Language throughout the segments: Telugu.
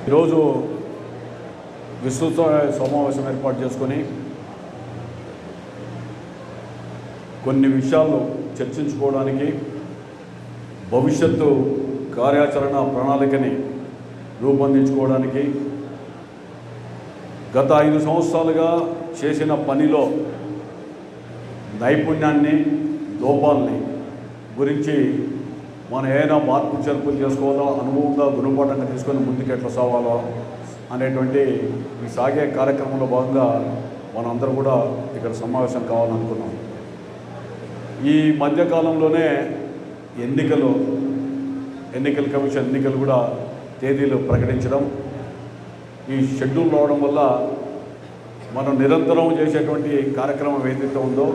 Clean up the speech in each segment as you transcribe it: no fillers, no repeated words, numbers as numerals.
ఈరోజు విస్తృత సమావేశం ఏర్పాటు చేసుకొని కొన్ని విషయాలు చర్చించుకోవడానికి, భవిష్యత్తు కార్యాచరణ ప్రణాళికని రూపొందించుకోవడానికి, గత 5 సంవత్సరాలుగా చేసిన పనిలో నైపుణ్యాన్ని, లోపాలని గురించి మనం ఏదైనా మార్పు చేర్పులు చేసుకోవాలో, అనుభవంగా గుణపాఠంగా తీసుకొని ముందుకు ఎట్లా సాగాలో అనేటువంటి ఈ సాగే కార్యక్రమంలో భాగంగా మనందరూ కూడా ఇక్కడ సమావేశం కావాలనుకున్నాం. ఈ మధ్యకాలంలోనే ఎన్నికల కమిషన్ ఎన్నికలు కూడా తేదీలు ప్రకటించడం, ఈ షెడ్యూల్ రావడం వల్ల మనం నిరంతరం చేసేటువంటి కార్యక్రమం ఏదైతే ఉందో,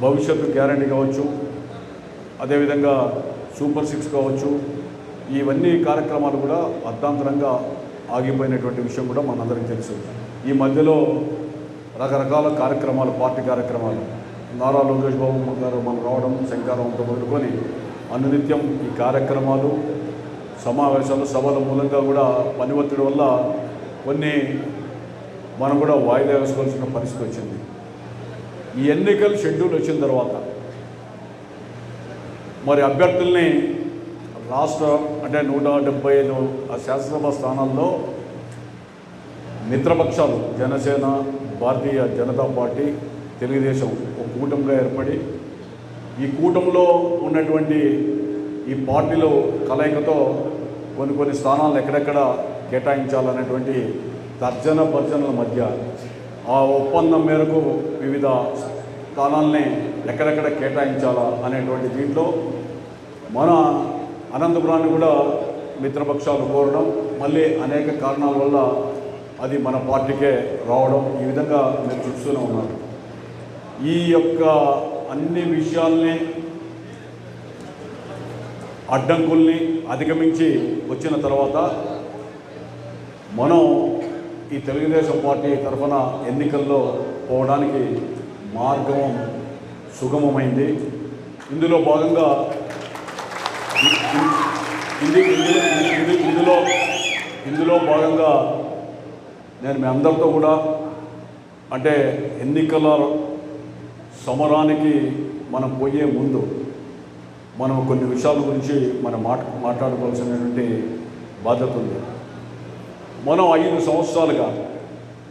భవిష్యత్తు గ్యారంటీ కావచ్చు, అదేవిధంగా సూపర్ 6 కావచ్చు, ఇవన్నీ కార్యక్రమాలు కూడా అర్ధాంతరంగా ఆగిపోయినటువంటి విషయం కూడా మనందరికీ తెలుసు. ఈ మధ్యలో రకరకాల కార్యక్రమాలు, పార్టీ కార్యక్రమాలు, నారా లోకేష్ బాబు గారు మనం రావడం, శంకారంతో మొదలుకొని అనునిత్యం ఈ కార్యక్రమాలు, సమావేశాలు, సభల మూలంగా కూడా పని ఒత్తిడి వల్ల కొన్ని మనం కూడా వాయిదా వేసుకోవాల్సిన పరిస్థితి వచ్చింది. ఈ ఎన్నికల షెడ్యూల్ వచ్చిన తర్వాత మరి అభ్యర్థుల్ని రాష్ట్ర అంటే 175 శాసనసభ స్థానాల్లో మిత్రపక్షాలు జనసేన, భారతీయ జనతా పార్టీ, తెలుగుదేశం ఒక కూటమిగా ఏర్పడి, ఈ కూటమిలో ఉన్నటువంటి ఈ పార్టీలు కలయికతో కొన్ని స్థానాలను ఎక్కడెక్కడ కేటాయించాలనేటువంటి తర్జన భర్జనల మధ్య ఆ ఒప్పందం మేరకు వివిధ స్థానాలని ఎక్కడెక్కడ కేటాయించాలా అనేటువంటి దీంట్లో మన అనంతపురాన్ని కూడా మిత్రపక్షాలు కోరడం, మళ్ళీ అనేక కారణాల వల్ల అది మన పార్టీకే రావడం, ఈ విధంగా మీరు చూస్తూనే ఉన్నారు. ఈ యొక్క అన్ని విషయాల్ని, అడ్డంకుల్ని అధిగమించి వచ్చిన తర్వాత మనం ఈ తెలుగుదేశం పార్టీ తరఫున ఎన్నికల్లో పోవడానికి మార్గం సుగమమైంది. ఇందులో భాగంగా ఇందులో భాగంగా నేను మీ అందరితో కూడా అంటే ఎన్నికల సమరానికి మనం పోయే ముందు మనం కొన్ని విషయాల గురించి మనం మాట్లాడుకోవాల్సినటువంటి బాధ్యత ఉంది. మనం 5 సంవత్సరాలుగా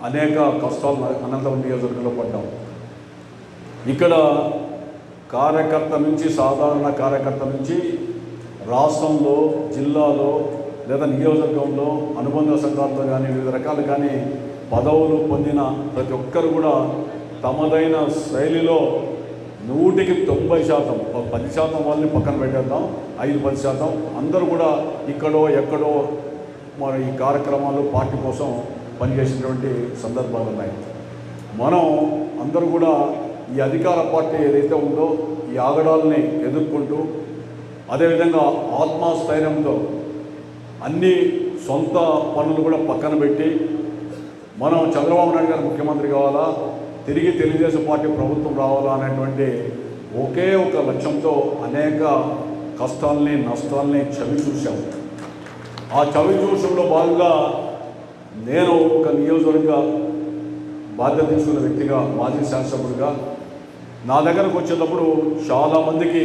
అనేక కష్టాలు అనంతపురం నియోజకవర్గంలో పడ్డాం. ఇక్కడ కార్యకర్త నుంచి, సాధారణ కార్యకర్త నుంచి రాష్ట్రంలో, జిల్లాలో లేదా నియోజకవర్గంలో అనుబంధ సంఘాలతో కానీ వివిధ రకాలు కానీ పదవులు పొందిన ప్రతి ఒక్కరు కూడా తమదైన శైలిలో 100% 10% వాళ్ళని పక్కన పెట్టేద్దాం, 5-10% అందరూ కూడా ఇక్కడో ఎక్కడో మన ఈ కార్యక్రమాలు పార్టీ కోసం పనిచేసినటువంటి సందర్భాలు ఉన్నాయి. మనం అందరూ కూడా ఈ అధికార పార్టీ ఏదైతే ఉందో ఈ ఆగడాలని ఎదుర్కొంటూ, అదేవిధంగా ఆత్మస్థైర్యంతో అన్ని సొంత పనులు కూడా పక్కన పెట్టి మనం చంద్రబాబు నాయుడు గారు ముఖ్యమంత్రి కావాలా, తిరిగి తెలుగుదేశం పార్టీ ప్రభుత్వం రావాలా అనేటువంటి ఒకే ఒక లక్ష్యంతో అనేక కష్టాలని, నష్టాలని చవి చూశాం. ఆ చవి చూసంలో భాగంగా నేను ఒక నియోజకవర్గ బాధ్యత తీసుకున్న వ్యక్తిగా, మాజీ శాసనసభ్యుడిగా నా దగ్గరకు వచ్చేటప్పుడు చాలామందికి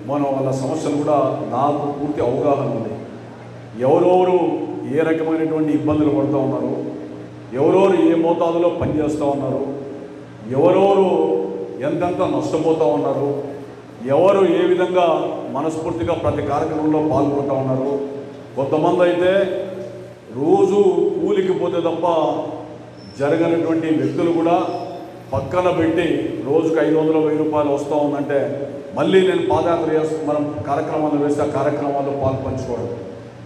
మనం వాళ్ళ సమస్యలు కూడా నాకు పూర్తి అవగాహన ఉంది. ఎవరెవరు ఏ రకమైనటువంటి ఇబ్బందులు పడుతూ ఉన్నారు, ఎవరెవరు ఏ మోతాదులో పనిచేస్తూ ఉన్నారు, ఎవరెవరు ఎంతెంత నష్టపోతూ ఉన్నారు, ఎవరు ఏ విధంగా మనస్ఫూర్తిగా ప్రతి కార్యక్రమంలో పాల్గొంటూ ఉన్నారు. కొంతమంది అయితే రోజు కూలికి పోతే తప్ప జరగనటువంటి వ్యక్తులు కూడా పక్కన పెట్టి రోజుకు 500-1000 రూపాయలు వస్తూ ఉందంటే మళ్ళీ నేను పాదయాత్ర చేస్తూ మనం కార్యక్రమాలు వేస్తే ఆ కార్యక్రమాల్లో పాల్పంచుకోవడం,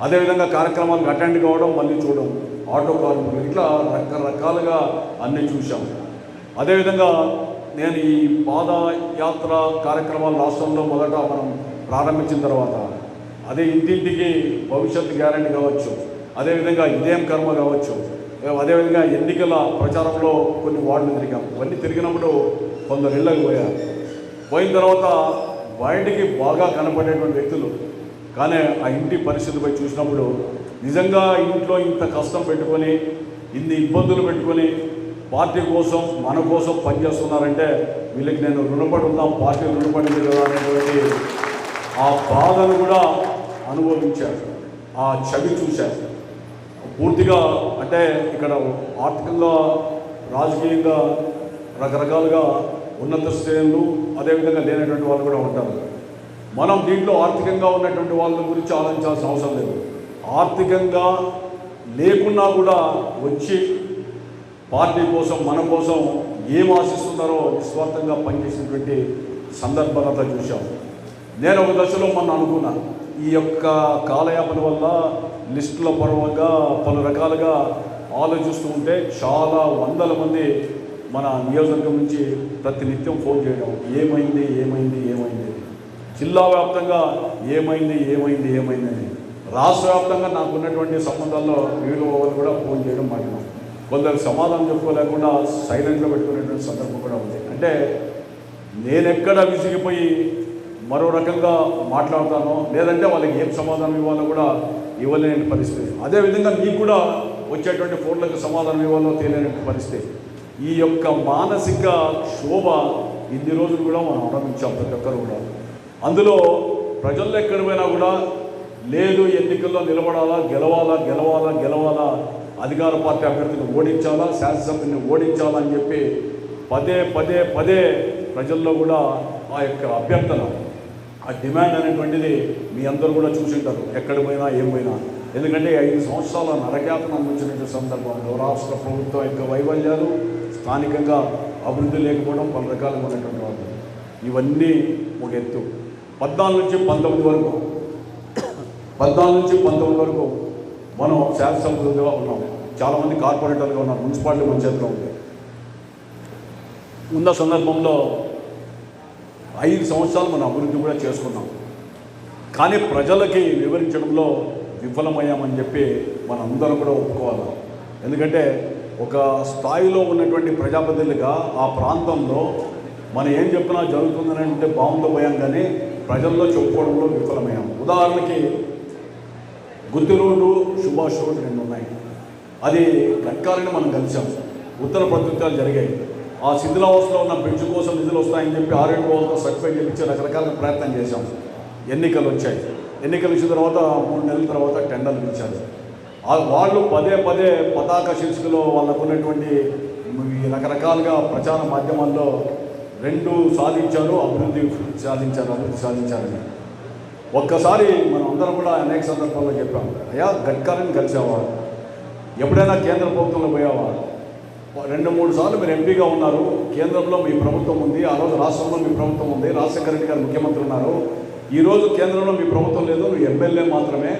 అదేవిధంగా కార్యక్రమాలకు అటెండ్ కావడం, మళ్ళీ చూడడం, ఆటో కార్మికులు, ఇట్లా రకరకాలుగా అన్నీ చూసాం. అదేవిధంగా నేను ఈ పాదయాత్ర కార్యక్రమాలు రాష్ట్రంలో మొదట మనం ప్రారంభించిన తర్వాత అదే ఇంటింటికి భవిష్యత్తు గ్యారంటీ కావచ్చు, అదేవిధంగా ఇదేం కర్మ కావచ్చు, అదేవిధంగా ఎన్నికల ప్రచారంలో కొన్ని వార్డులు తిరిగాం. ఇవన్నీ తిరిగినప్పుడు కొందరు ఇళ్ళకి పోయారు. పోయిన తర్వాత బయటికి బాగా కనపడేటువంటి వ్యక్తులు కానీ ఆ ఇంటి పరిస్థితిపై చూసినప్పుడు నిజంగా ఇంట్లో ఇంత కష్టం పెట్టుకొని ఇన్ని ఇబ్బందులు పెట్టుకొని పార్టీ కోసం మన కోసం పనిచేస్తున్నారంటే వీళ్ళకి నేను రుణపడి ఉన్నా, పార్టీ రుణపడింది కదా అనేటువంటి ఆ బాధను కూడా అనుభవించారు, ఆ చవి చూశారు పూర్తిగా. అంటే ఇక్కడ ఆర్థికంగా రాజకీయంగా రకరకాలుగా ఉన్నత శ్రేణులు అదేవిధంగా లేనటువంటి వాళ్ళు కూడా ఉంటారు. మనం దీంట్లో ఆర్థికంగా ఉన్నటువంటి వాళ్ళ గురించి ఆలోచించాల్సిన అవసరం లేదు. ఆర్థికంగా లేకున్నా కూడా వచ్చి పార్టీ కోసం మన కోసం ఏం ఆశిస్తున్నారో నిస్వార్థంగా పనిచేసినటువంటి సందర్భాలంతా చూశాం. నేను ఒక దశలో మొన్న అనుకున్నాను, ఈ యొక్క కాలయాపన వల్ల లిస్టుల పరంగా పలు రకాలుగా ఆలోచిస్తూ ఉంటే చాలా వందల మంది మన నియోజకవర్గం నుంచి ప్రతినిత్యం ఫోన్ చేయడం, ఏమైంది ఏమైంది ఏమైంది, జిల్లా వ్యాప్తంగా ఏమైంది ఏమైంది ఏమైంది అని. రాష్ట్ర వ్యాప్తంగా నాకు ఉన్నటువంటి సంబంధాల్లో వివిధ వాళ్ళు కూడా ఫోన్ చేయడం మాట్లాడాం. కొందరు సమాధానం చెప్పుకోలేకుండా సైలెంట్లో పెట్టుకునేటువంటి సందర్భం కూడా ఉంది. అంటే నేనెక్కడ విసిగిపోయి మరో రకంగా మాట్లాడతానో లేదంటే వాళ్ళకి ఏం సమాధానం ఇవ్వాలో కూడా ఇవ్వలేని పరిస్థితి. అదేవిధంగా మీకు కూడా వచ్చేటువంటి ఫోన్లకు సమాధానం ఇవ్వాలో తెలియని పరిస్థితి. ఈ యొక్క మానసిక క్షోభ ఇన్ని రోజులు కూడా మనం అనుభవించాం ప్రతి ఒక్కరు కూడా. అందులో ప్రజల్లో ఎక్కడ పోయినా కూడా లేదు ఎన్నికల్లో నిలబడాలా, గెలవాలా గెలవాలా గెలవాలా, అధికార పార్టీ అభ్యర్థిని ఓడించాలా, శాసనసభ్యుని ఓడించాలా అని చెప్పి పదే పదే పదే ప్రజల్లో కూడా ఆ యొక్క అభ్యర్థన, ఆ డిమాండ్ అనేటువంటిది మీ అందరూ కూడా చూసింటారు ఎక్కడ పోయినా ఏం పోయినా. ఎందుకంటే 5 సంవత్సరాల నరకాతను అందించినటువంటి సందర్భంలో రాష్ట్ర ప్రభుత్వం యొక్క వైఫల్యాలు, స్థానికంగా అభివృద్ధి లేకపోవడం, పలు రకాలుగా ఉన్నటువంటి వాళ్ళు, ఇవన్నీ ఒక ఎత్తు. 14 నుంచి 19 వరకు మనం శాసనసభ్యులుగా ఉన్నాం. చాలామంది కార్పొరేటర్లుగా ఉన్నారు, మున్సిపాలిటీ మన చేతిలో ఉంది. ఉన్న సందర్భంలో 5 సంవత్సరాలు మనం అభివృద్ధి కూడా చేసుకున్నాం. కానీ ప్రజలకి వివరించడంలో విఫలమయ్యామని చెప్పి మనందరం కూడా ఒప్పుకోవాలి. ఎందుకంటే ఒక స్థాయిలో ఉన్నటువంటి ప్రజాప్రతినిధులుగా ఆ ప్రాంతంలో మనం ఏం చెప్పినా జరుగుతుందని అంటే బాగుందో పోయాం, కానీ ప్రజల్లో చెప్పుకోవడంలో విఫలమయ్యాం. ఉదాహరణకి గుత్తి రోడ్డు, సుభాష్ రోడ్డు 2 ఉన్నాయి. అది గట్కాలని మనం కలిసాం, ఉత్తర ప్రత్యుత్తాలు జరిగాయి. ఆ శిథిలావస్థలో ఉన్న బ్రిడ్జ్ కోసం నిధులు వస్తాయని చెప్పి 6-7 రోజులతో సర్టిఫైడ్ చేయించి రకరకాల ప్రయత్నం చేశాం. ఎన్నికలు వచ్చాయి. ఎన్నికలు ఇచ్చిన తర్వాత 3 నెలల తర్వాత టెండర్లు ఇచ్చారు. వాళ్ళు పదే పదే పతాక శీర్షికలో వాళ్ళకు ఉన్నటువంటి రకరకాలుగా ప్రచార మాధ్యమాల్లో 2 సాధించారు, అభివృద్ధి సాధించారని. ఒక్కసారి మనం అందరం కూడా అనేక సందర్భాల్లో చెప్పాం, అయ్యా గడ్కరీని కలిసావా, ఎప్పుడైనా కేంద్ర ప్రభుత్వంలో పోయావా, 2-3 సార్లు మీరు ఎంపీగా ఉన్నారు, కేంద్రంలో మీ ప్రభుత్వం ఉంది, ఆ రోజు రాష్ట్రంలో మీ ప్రభుత్వం ఉంది, రాజశేఖర రెడ్డి గారు ముఖ్యమంత్రి ఉన్నారు. ఈరోజు కేంద్రంలో మీ ప్రభుత్వం లేదు, నువ్వు ఎమ్మెల్యే మాత్రమే,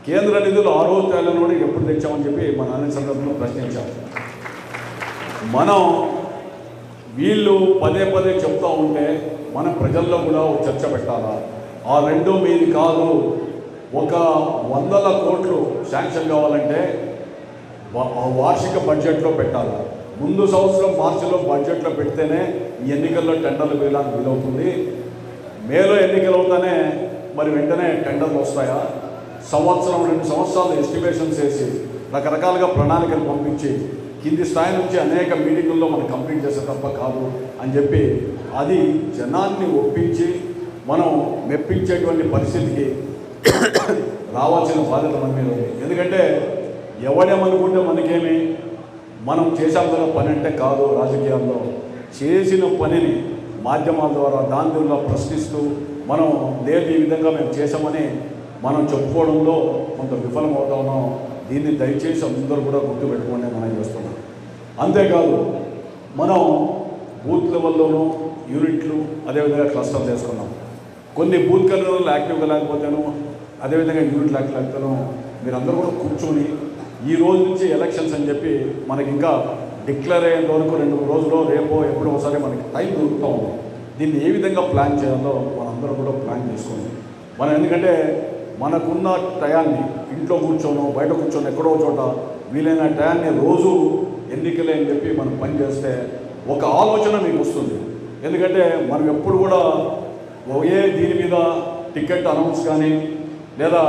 కేంద్ర నిధులు ఆ రోజు తేలని ఎప్పుడు తెచ్చామని చెప్పి మన అన్ని సందర్భంలో ప్రశ్నించాం. మనం వీళ్ళు పదే పదే చెప్తూ ఉంటే మనం ప్రజల్లో కూడా ఒక చర్చ పెట్టాలా. ఆ 2 మీది కాదు, ఒక 100 కోట్లు శాంక్షన్ కావాలంటే వార్షిక బడ్జెట్లో పెట్టాలి. ముందు సంవత్సరం మార్చిలో బడ్జెట్లో పెడితేనే ఈ ఎన్నికల్లో టెండర్లు వేయడానికి వీలవుతుంది. మేలో ఎన్నికలు అవుతానే మరి వెంటనే టెండర్లు వస్తాయా? 1-2 సంవత్సరాలు ఎస్టిమేషన్స్ వేసి రకరకాలుగా ప్రణాళికలు పంపించి కింది స్థాయి నుంచి అనేక మీటింగుల్లో మనం కంప్లీట్ చేసే తప్ప కాదు అని చెప్పి అది జనాన్ని ఒప్పించి మనం మెప్పించేటువంటి పరిస్థితికి రావాల్సిన బాధ్యత మన మీద ఉంది. ఎందుకంటే ఎవడేమనుకుంటే మనకేమి, మనం చేసాం కదా పని అంటే కాదు. రాజకీయాల్లో చేసిన పనిని మాధ్యమాల ద్వారా దాని ద్వారా ప్రశ్నిస్తూ మనం లేదు ఈ విధంగా మేము చేసామని మనం చెప్పుకోవడంలో కొంత విఫలం అవుతామో దీన్ని దయచేసి అందరూ కూడా గుర్తుపెట్టుకోండి మనం చేస్తున్నాం. అంతేకాదు మనం బూత్ లెవెల్లోనూ యూనిట్లు అదేవిధంగా క్లస్టర్లు చేసుకున్నాం. కొన్ని బూత్ కన్వీనర్లు యాక్టివ్గా లేకపోతేనో అదేవిధంగా యూనిట్లు యాక్టివ్ లేకపోతేనో మీరందరూ కూడా కూర్చొని ఈ రోజు నుంచి ఎలక్షన్స్ అని చెప్పి మనకి ఇంకా డిక్లేర్ అయ్యేంత వరకు 2-3 రోజుల్లో రేపో ఎప్పుడో ఒకసారి మనకి టైం దొరుకుతూ ఉంది. దీన్ని ఏ విధంగా ప్లాన్ చేయాలో మనందరూ కూడా ప్లాన్ చేసుకోండి. మనం ఎందుకంటే మనకున్న టయాన్ని ఇంట్లో కూర్చోను బయట కూర్చొని ఎక్కడో చోట వీలైన టయాన్ని రోజు ఎన్నికలే అని చెప్పి మనం పని చేస్తే ఒక ఆలోచన మీకు వస్తుంది. ఎందుకంటే మనం ఎప్పుడు కూడా దీని మీద టికెట్ అనౌన్స్ కానీ లేదా